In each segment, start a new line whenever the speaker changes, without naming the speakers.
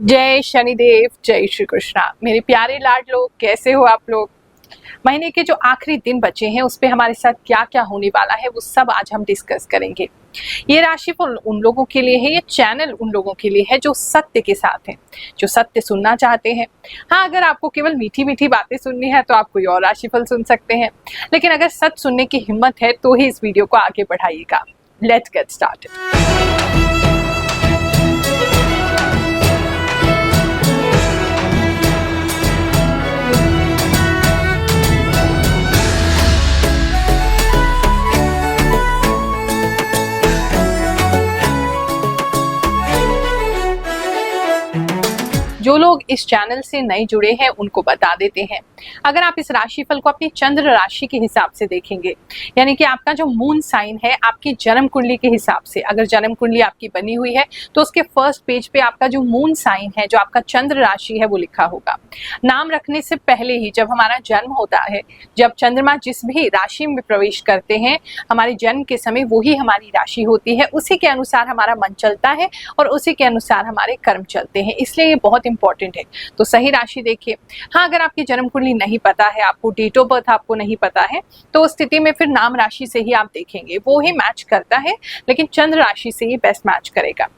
जय शनिदेव, जय श्री कृष्णा। मेरे प्यारे लाड लोग, कैसे हो आप लोग। महीने के जो आखिरी दिन बचे हैं उस पे हमारे साथ क्या क्या होने वाला है वो सब आज हम डिस्कस करेंगे। ये राशिफल उन लोगों के लिए है, ये चैनल उन लोगों के लिए है जो सत्य के साथ हैं, जो सत्य सुनना चाहते हैं। हाँ, अगर आपको केवल मीठी मीठी बातें सुननी है तो आप कोई और राशिफल सुन सकते हैं, लेकिन अगर सच सुनने की हिम्मत है तो ही इस वीडियो को आगे बढ़ाइएगा। Let's get started. जो लोग इस चैनल से नए जुड़े हैं उनको बता देते हैं, अगर आप इस राशिफल को अपनी चंद्र राशि के हिसाब से देखेंगे, यानी कि आपका जो मून साइन है आपकी जन्म कुंडली के हिसाब से, अगर जन्म कुंडली आपकी बनी हुई है तो उसके फर्स्ट पेज पे आपका जो मून साइन है, जो आपका चंद्र राशि है वो लिखा होगा। नाम रखने से पहले ही जब हमारा जन्म होता है, जब चंद्रमा जिस भी राशि में प्रवेश करते हैं, हमारे जन्म के समय वही हमारी राशि होती है, उसी के अनुसार हमारा मन चलता है और उसी के अनुसार हमारे कर्म चलते हैं, इसलिए ये बहुत इंपॉर्टेंट है। तो सही राशि देखिए। हाँ, अगर आपकी जन्म कुंडली नहीं पता है, आपको डेट ऑफ बर्थ आपको नहीं पता है, तो उस स्थिति में फिर नाम राशि से ही आप देखेंगे, वो ही मैच करता है, लेकिन चंद्र राशि से ही बेस्ट मैच करेगा।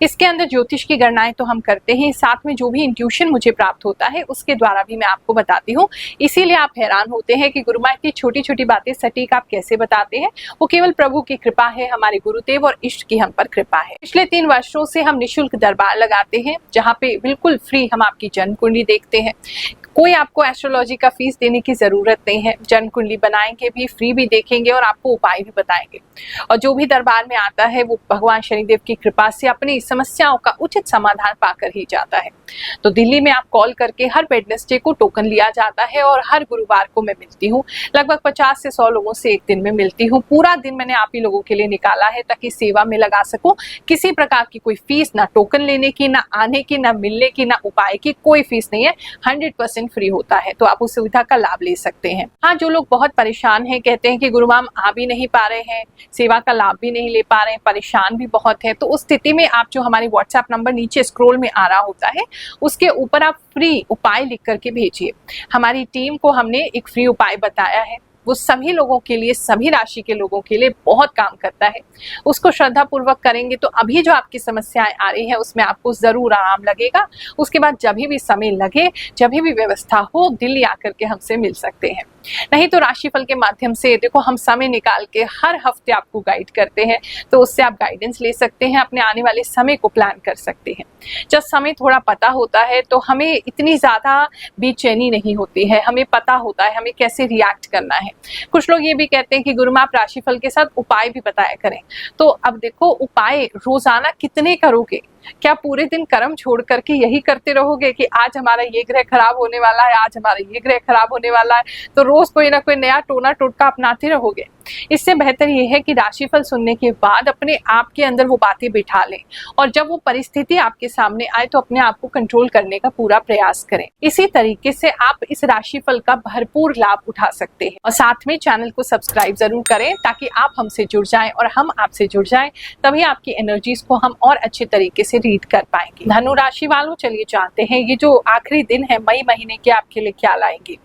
इसके अंदर ज्योतिष की गणनाएं तो हम करते हैं, साथ में जो भी इंट्यूशन मुझे प्राप्त होता है उसके द्वारा भी मैं आपको बताती हूँ। इसीलिए आप हैरान होते हैं कि गुरुमा इतनी छोटी छोटी बातें सटीक आप कैसे बताते हैं। वो केवल प्रभु की कृपा है, हमारे गुरुदेव और इष्ट की हम पर कृपा है। पिछले 3 वर्षों से हम निःशुल्क दरबार लगाते हैं, जहाँ पे बिल्कुल फ्री हम आपकी जन्म कुंडली देखते हैं। कोई आपको एस्ट्रोलॉजी का फीस देने की जरूरत नहीं है। जन्म कुंडली बनाएंगे भी, फ्री भी देखेंगे और आपको उपाय भी बताएंगे। और जो भी दरबार में आता है वो भगवान शनिदेव की कृपा से अपनी समस्याओं का उचित समाधान पाकर ही जाता है। तो दिल्ली में आप कॉल करके हर वेडनेसडे को टोकन लिया जाता है और हर गुरुवार को मैं मिलती हूँ। लगभग 50 से 100 लोगों से एक दिन में मिलती हूँ। पूरा दिन मैंने आप ही लोगों के लिए निकाला है ताकि सेवा में लगा सकूं। किसी प्रकार की कोई फीस, ना टोकन लेने की, ना आने की, ना मिलने की, ना उपाय की, कोई फीस नहीं है। 100% फ्री होता है, तो आप उस सुविधा का लाभ ले सकते हैं। हाँ, जो लोग बहुत परेशान हैं, कहते हैं कि गुरु मैम आ भी नहीं पा रहे हैं, सेवा का लाभ भी नहीं ले पा रहे हैं, परेशान भी बहुत है, तो उस स्थिति में आप जो हमारी व्हाट्सएप नंबर नीचे स्क्रॉल में आ रहा होता है उसके ऊपर आप फ्री उपाय लिख करके भेजिए। हमारी टीम को हमने एक फ्री उपाय बताया है, वो सभी लोगों के लिए, सभी राशि के लोगों के लिए बहुत काम करता है। उसको श्रद्धा पूर्वक करेंगे तो अभी जो आपकी समस्याएं आ रही है उसमें आपको जरूर आराम लगेगा। उसके बाद जब भी समय लगे, जब भी व्यवस्था हो, दिल्ली आकर के हमसे मिल सकते हैं। नहीं तो राशिफल के माध्यम से देखो, हम समय निकाल के हर हफ्ते आपको गाइड करते हैं, तो उससे आप गाइडेंस ले सकते हैं, अपने आने वाले समय को प्लान कर सकते हैं। जब समय थोड़ा पता होता है तो हमें इतनी ज्यादा बेचैनी नहीं होती है, हमें पता होता है हमें कैसे रिएक्ट करना है। कुछ लोग ये भी कहते हैं कि गुरु आप राशिफल के साथ उपाय भी बताया करें। तो अब देखो, उपाय रोजाना कितने करोगे? क्या पूरे दिन कर्म छोड़ करके यही करते रहोगे कि आज हमारा ये ग्रह खराब होने वाला है, आज हमारा ये ग्रह खराब होने वाला है, तो रोज कोई ना कोई नया टोना टोटका अपनाते रहोगे? इससे बेहतर ये है कि राशिफल सुनने के बाद अपने आप के अंदर वो बातें बिठा लें और जब वो परिस्थिति आपके सामने आए तो अपने आप को कंट्रोल करने का पूरा प्रयास करें। इसी तरीके से आप इस राशिफल का भरपूर लाभ उठा सकते हैं। और साथ में चैनल को सब्सक्राइब जरूर करें ताकि आप हमसे जुड़ जाएं और हम आपसे जुड़ जाएं, तभी आपकी एनर्जीज को हम और अच्छे तरीके से रीड कर पाएंगे। धनु राशि वालों, चलिए जानते हैं ये जो आखिरी दिन है मई महीने के आपके लिए क्या लाएंगे।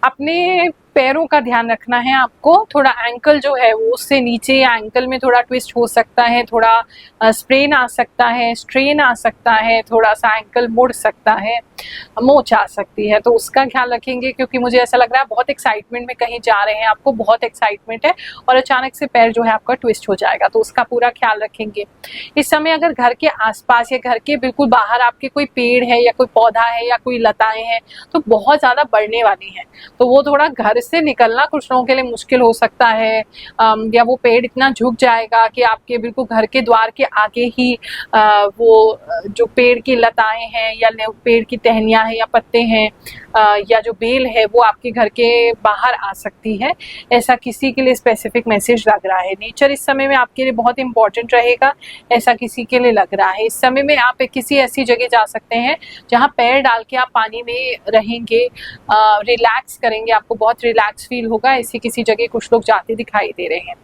अपने पैरों का ध्यान रखना है आपको। थोड़ा एंकल जो है वो उससे नीचे, या एंकल में थोड़ा ट्विस्ट हो सकता है, थोड़ा स्प्रेन आ सकता है, स्ट्रेन आ सकता है, थोड़ा सा एंकल मुड़ सकता है, मोच आ सकती है, तो उसका ख्याल रखेंगे। क्योंकि मुझे ऐसा लग रहा है बहुत एक्साइटमेंट में कहीं जा रहे हैं, आपको बहुत एक्साइटमेंट है और अचानक से पैर जो है आपका ट्विस्ट हो जाएगा, तो उसका पूरा ख्याल रखेंगे। इस समय अगर घर के आसपास या घर के बिल्कुल बाहर आपके कोई पेड़ है या कोई पौधा है या कोई लताएं हैं तो बहुत ज्यादा बढ़ने वाली हैं, तो वो थोड़ा घर से निकलना कुछ लोगों के लिए मुश्किल हो सकता है। या वो पेड़ इतना झुक जाएगा कि आपके बिल्कुल घर के द्वार के आगे ही वो जो पेड़ की लताएं हैं या पेड़ की टहनियां हैं या पत्ते हैं या जो बेल है वो आपके घर के बाहर आ सकती है। ऐसा किसी के लिए स्पेसिफिक मैसेज लग रहा है। नेचर इस समय में आपके लिए बहुत इंपॉर्टेंट रहेगा, ऐसा किसी के लिए लग रहा है। इस समय में आप किसी ऐसी जगह जा सकते हैं जहाँ पैर डाल के आप पानी में रहेंगे, रिलैक्स करेंगे, आपको बहुत रिलैक्स फील होगा। ऐसी किसी जगह कुछ लोग जाते दिखाई दे रहे हैं।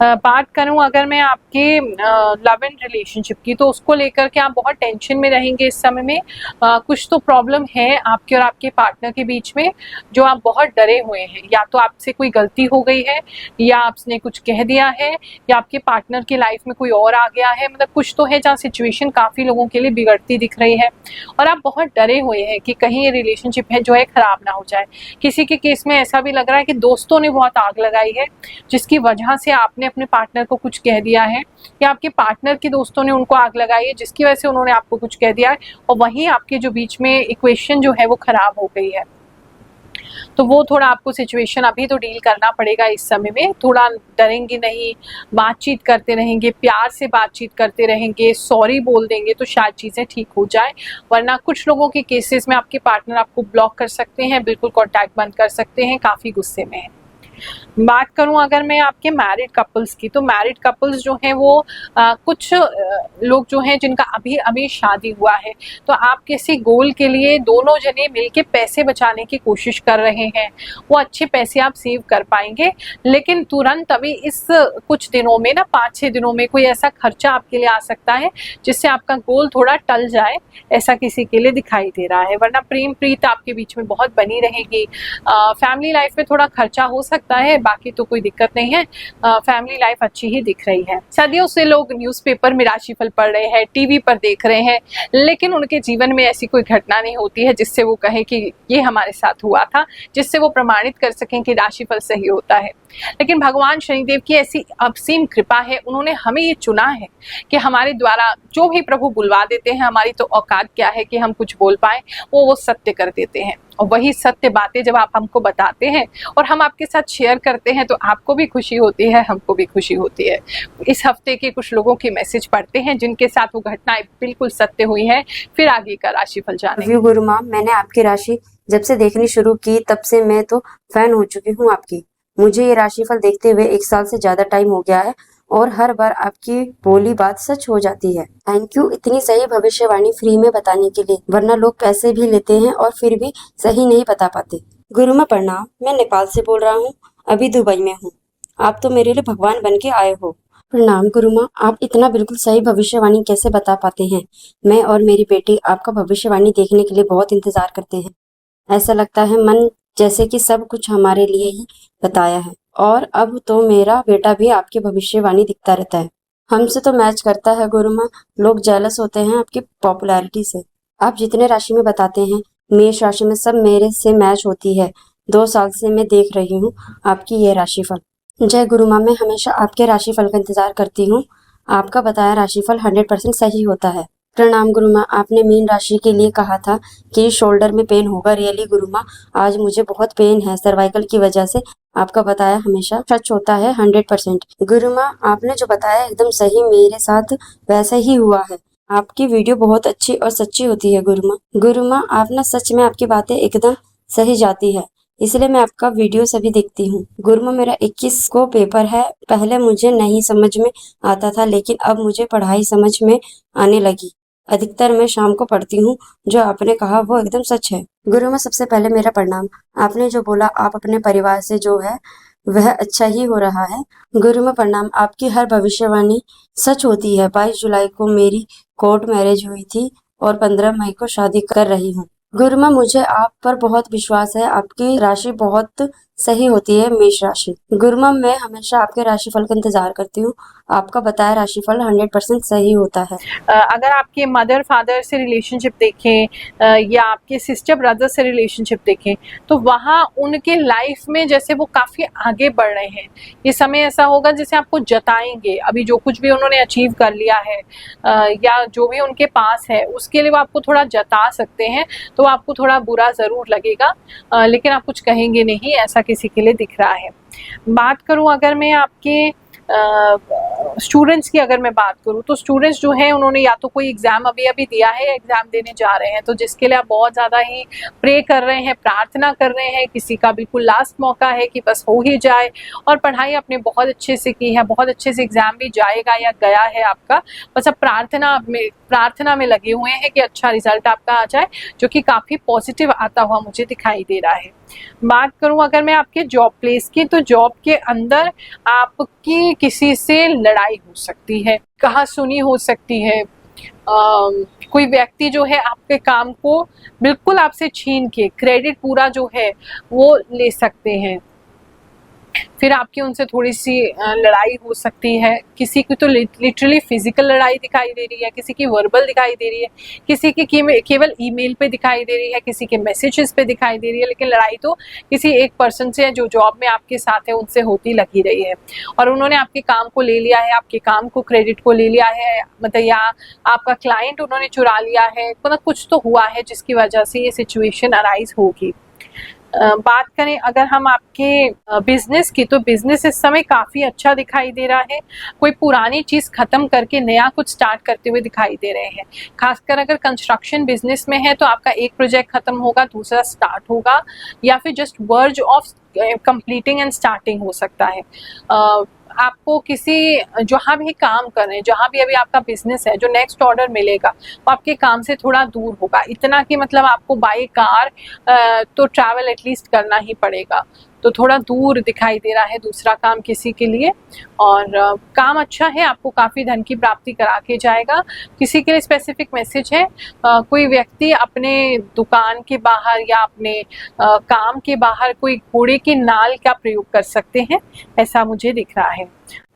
बात करूं अगर मैं आपके लव एंड रिलेशनशिप की, तो उसको लेकर के आप बहुत टेंशन में रहेंगे इस समय में। कुछ तो प्रॉब्लम है आपके और आपके पार्टनर के बीच में, जो आप बहुत डरे हुए हैं। या तो आपसे कोई गलती हो गई है, या आपने कुछ कह दिया है, या आपके पार्टनर की लाइफ में कोई और आ गया है। मतलब कुछ तो है जहाँ सिचुएशन काफ़ी लोगों के लिए बिगड़ती दिख रही है, और आप बहुत डरे हुए हैं कि कहीं ये रिलेशनशिप है जो है ख़राब ना हो जाए। किसी के केस में ऐसा भी लग रहा है कि दोस्तों ने बहुत आग लगाई है, जिसकी वजह से आपने अपने पार्टनर को कुछ कह दिया है, या आपके पार्टनर के दोस्तों ने उनको आग लगाई है जिसकी वजह से उन्होंने आपको कुछ कह दिया है, और वहीं आपके जो बीच में इक्वेशन जो है वो खराब हो गई है। तो वो थोड़ा आपको सिचुएशन अभी तो डील करना पड़ेगा इस समय में। थोड़ा डरेंगे नहीं, बातचीत करते रहेंगे, प्यार से बातचीत करते रहेंगे, सॉरी बोल देंगे तो शायद चीज़ें ठीक हो जाए। वरना कुछ लोगों के केसेस में आपके पार्टनर आपको ब्लॉक कर सकते हैं, बिल्कुल कॉन्टैक्ट बंद कर सकते हैं, काफ़ी गुस्से में है। बात करूं अगर मैं आपके मैरिड कपल्स की, तो मैरिड कपल्स जो हैं वो कुछ लोग जो हैं जिनका अभी अभी शादी हुआ है, तो आप किसी गोल के लिए दोनों जने मिलके पैसे बचाने की कोशिश कर रहे हैं। वो अच्छे पैसे आप सेव कर पाएंगे, लेकिन तुरंत अभी इस कुछ दिनों में ना 5-6 दिनों में कोई ऐसा खर्चा आपके लिए आ सकता है जिससे आपका गोल थोड़ा टल जाए, ऐसा किसी के लिए दिखाई दे रहा है। वरना प्रेम प्रीत आपके बीच में बहुत बनी रहेगी। फैमिली लाइफ में थोड़ा खर्चा हो सकता है, बाकी तो कोई दिक्कत नहीं है। फैमिली लाइफ अच्छी ही दिख रही है। सदियों से लोग न्यूज़पेपर में राशिफल पढ़ रहे हैं, टीवी पर देख रहे हैं, लेकिन उनके जीवन में ऐसी कोई घटना नहीं होती है जिससे वो कहें कि ये हमारे साथ हुआ था, जिससे वो प्रमाणित कर सकें कि राशिफल सही होता है। लेकिन भगवान शनिदेव की ऐसी असीम कृपा है, उन्होंने हमें ये चुना है कि हमारे द्वारा जो भी प्रभु बुलवा देते हैं, हमारी तो औकात क्या है कि हम कुछ बोल पाए, वो सत्य कर देते हैं। और वही सत्य बातें जब आप हमको बताते हैं और हम आपके साथ शेयर करते हैं, तो आपको भी खुशी होती है, हमको भी खुशी होती है। इस हफ्ते के कुछ लोगों के मैसेज पढ़ते हैं जिनके साथ वो घटनाएं बिल्कुल सत्य हुई है, फिर आगे का राशिफल जानेंगे।
गुरु माँ, मैंने आपकी राशि जब से देखनी शुरू की तब से मैं तो फैन हो चुकी हूँ आपकी। मुझे ये राशिफल देखते हुए 1 साल से ज्यादा टाइम हो गया है और हर बार आपकी बोली बात सच हो जाती है। थैंक यू इतनी सही भविष्यवाणी फ्री में बताने के लिए, वरना लोग पैसे भी लेते हैं और फिर भी सही नहीं बता पाते। गुरु माँ प्रणाम, मैं नेपाल से बोल रहा हूँ, अभी दुबई में हूँ। आप तो मेरे लिए भगवान बन के आए हो। प्रणाम गुरु माँ, आप इतना बिल्कुल सही भविष्यवाणी कैसे बता पाते हैं? मैं और मेरी बेटी आपका भविष्यवाणी देखने के लिए बहुत इंतजार करते हैं। ऐसा लगता है मन जैसे कि सब कुछ हमारे लिए ही बताया है। और अब तो मेरा बेटा भी आपकी भविष्यवाणी दिखता रहता है, हमसे तो मैच करता है। गुरु माँ, लोग जेलस होते हैं आपकी पॉपुलैरिटी से। आप जितने राशि में बताते हैं, मेष राशि में सब मेरे से मैच होती है। 2 साल से मैं देख रही हूँ आपकी ये राशिफल। जय गुरु माँ, मैं हमेशा आपके राशिफल का इंतजार करती हूँ। आपका बताया राशिफल 100% सही होता है। प्रणाम गुरु माँ, आपने मीन राशि के लिए कहा था कि शोल्डर में पेन होगा। रियली गुरु माँ, आज मुझे बहुत पेन है सर्वाइकल की वजह से। आपका बताया हमेशा सच होता है 100%। गुरु माँ, आपने जो बताया एकदम सही, मेरे साथ वैसा ही हुआ है। आपकी वीडियो बहुत अच्छी और सच्ची होती है गुरु माँ। गुरु माँ, आप ना सच में आपकी बातें एकदम सही जाती है, इसलिए मैं आपका वीडियो सभी देखती हूँ। गुरु माँ, मेरा 21 को पेपर है। पहले मुझे नहीं समझ में आता था, लेकिन अब मुझे पढ़ाई समझ में आने लगी। अधिकतर मैं शाम को पढ़ती हूँ। जो आपने कहा वो एकदम सच है। गुरु माँ, सबसे पहले मेरा प्रणाम। आपने जो बोला आप अपने परिवार से जो है वह अच्छा ही हो रहा है। गुरु माँ प्रणाम, आपकी हर भविष्यवाणी सच होती है। 22 जुलाई को मेरी कोर्ट मैरिज हुई थी और 15 मई को शादी कर रही हूँ। गुरु माँ, मुझे आप पर बहुत विश्वास है, आपकी राशि बहुत सही होती है, मेष राशि। गुरु माँ, मैं हमेशा आपके राशिफल का इंतजार करती हूँ। आपका बताया राशिफल 100% सही होता है।
अगर आपके मदर फादर से रिलेशनशिप देखें, या आपके सिस्टर ब्रदर से रिलेशनशिप देखें, तो वहाँ उनके लाइफ में जैसे वो काफ़ी आगे बढ़ रहे हैं। ये समय ऐसा होगा जैसे आपको जताएंगे अभी जो कुछ भी उन्होंने अचीव कर लिया है, या जो भी उनके पास है उसके लिए वो आपको थोड़ा जता सकते हैं, तो आपको थोड़ा बुरा ज़रूर लगेगा, लेकिन आप कुछ कहेंगे नहीं, ऐसा किसी के लिए दिख रहा है। बात करूं अगर मैं आपके स्टूडेंट्स की अगर मैं बात करूं, तो स्टूडेंट्स जो हैं उन्होंने या तो कोई एग्ज़ाम अभी दिया है, एग्ज़ाम देने जा रहे हैं, तो जिसके लिए आप बहुत ज़्यादा ही प्रे कर रहे हैं, प्रार्थना कर रहे हैं। किसी का बिल्कुल लास्ट मौका है कि बस हो ही जाए, और पढ़ाई आपने बहुत अच्छे से की है, बहुत अच्छे से एग्ज़ाम भी जाएगा या गया है आपका, बस अब प्रार्थना में प्रार्थना में लगे हुए हैं कि अच्छा रिजल्ट आपका आ जाए, जो कि काफ़ी पॉजिटिव आता हुआ मुझे दिखाई दे रहा है। बात करूं अगर मैं आपके जॉब प्लेस की, तो जॉब के अंदर आपकी किसी से लड़ाई हो सकती है, कहासुनी हो सकती है। कोई व्यक्ति जो है आपके काम को बिल्कुल आपसे छीन के क्रेडिट पूरा जो है वो ले सकते हैं। फिर आपकी उनसे थोड़ी सी लड़ाई हो सकती है। किसी की तो लिटरली फिजिकल लड़ाई दिखाई दे रही है, किसी की वर्बल दिखाई दे रही है, किसी की केवल ईमेल पे दिखाई दे रही है, किसी के मैसेजेस पे दिखाई दे रही है, लेकिन लड़ाई तो किसी एक पर्सन से है जो जॉब में आपके साथ है, उनसे होती लगी रही है। और उन्होंने आपके काम को ले लिया है, आपके काम को क्रेडिट को ले लिया है, मतलब या आपका क्लाइंट उन्होंने चुरा लिया है, मतलब कुछ तो हुआ है जिसकी वजह से ये सिचुएशन अराइज होगी। बात करें अगर हम आपके बिजनेस की, तो बिजनेस इस समय काफ़ी अच्छा दिखाई दे रहा है। कोई पुरानी चीज़ ख़त्म करके नया कुछ स्टार्ट करते हुए दिखाई दे रहे हैं। खासकर अगर कंस्ट्रक्शन बिजनेस में है तो आपका एक प्रोजेक्ट ख़त्म होगा, दूसरा स्टार्ट होगा, या फिर just verge of completing and starting हो सकता है। आपको किसी जहाँ भी काम कर रहे हैं, जहाँ भी अभी आपका बिजनेस है, जो नेक्स्ट ऑर्डर मिलेगा वो आपके काम से थोड़ा दूर होगा। इतना कि मतलब आपको बाय कार तो ट्रैवल एटलीस्ट करना ही पड़ेगा, तो थोड़ा दूर दिखाई दे रहा है दूसरा काम किसी के लिए। और काम अच्छा है, आपको काफ़ी धन की प्राप्ति करा के जाएगा। किसी के लिए स्पेसिफिक मैसेज है, कोई व्यक्ति अपने दुकान के बाहर या अपने काम के बाहर कोई घोड़े की नाल का प्रयोग कर सकते हैं, ऐसा मुझे दिख रहा है।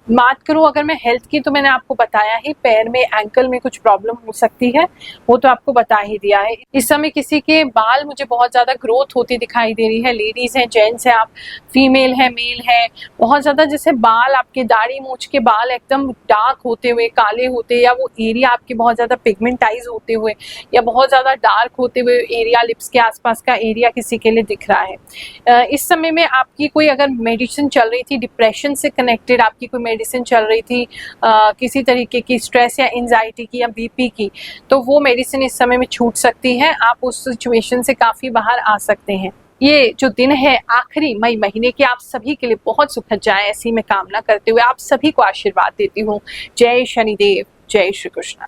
बात करूं अगर मैं हेल्थ की, तो मैंने आपको बताया ही, पैर में एंकल में कुछ प्रॉब्लम हो सकती है, वो तो आपको बता ही दिया है। इस समय किसी के बाल मुझे बहुत ज़्यादा ग्रोथ होती दिखाई दे रही है। लेडीज़ हैं, जेंट्स हैं, आप फीमेल है, मेल है, बहुत ज़्यादा जैसे बाल आपके दाढ़ी मूछ के बाल एकदम डार्क होते हुए, काले होते, या वो एरिया आपके बहुत ज़्यादा पिगमेंटाइज होते हुए, या बहुत ज़्यादा डार्क होते हुए एरिया, लिप्स के आसपास का एरिया किसी के लिए दिख रहा है। इस समय में आपकी कोई अगर मेडिसिन चल रही थी, डिप्रेशन से कनेक्टेड आपकी कोई मेडिसिन चल रही थी, किसी तरीके की स्ट्रेस या एंजाइटी की या बीपी की, तो वो मेडिसिन इस समय में छूट सकती है। आप उस सिचुएशन से काफ़ी बाहर आ सकते हैं। ये जो दिन है आखिरी मई महीने के, आप सभी के लिए बहुत सुखद जाए, ऐसी मैं कामना करते हुए आप सभी को आशीर्वाद देती हूँ। जय शनिदेव, जय श्री कृष्ण।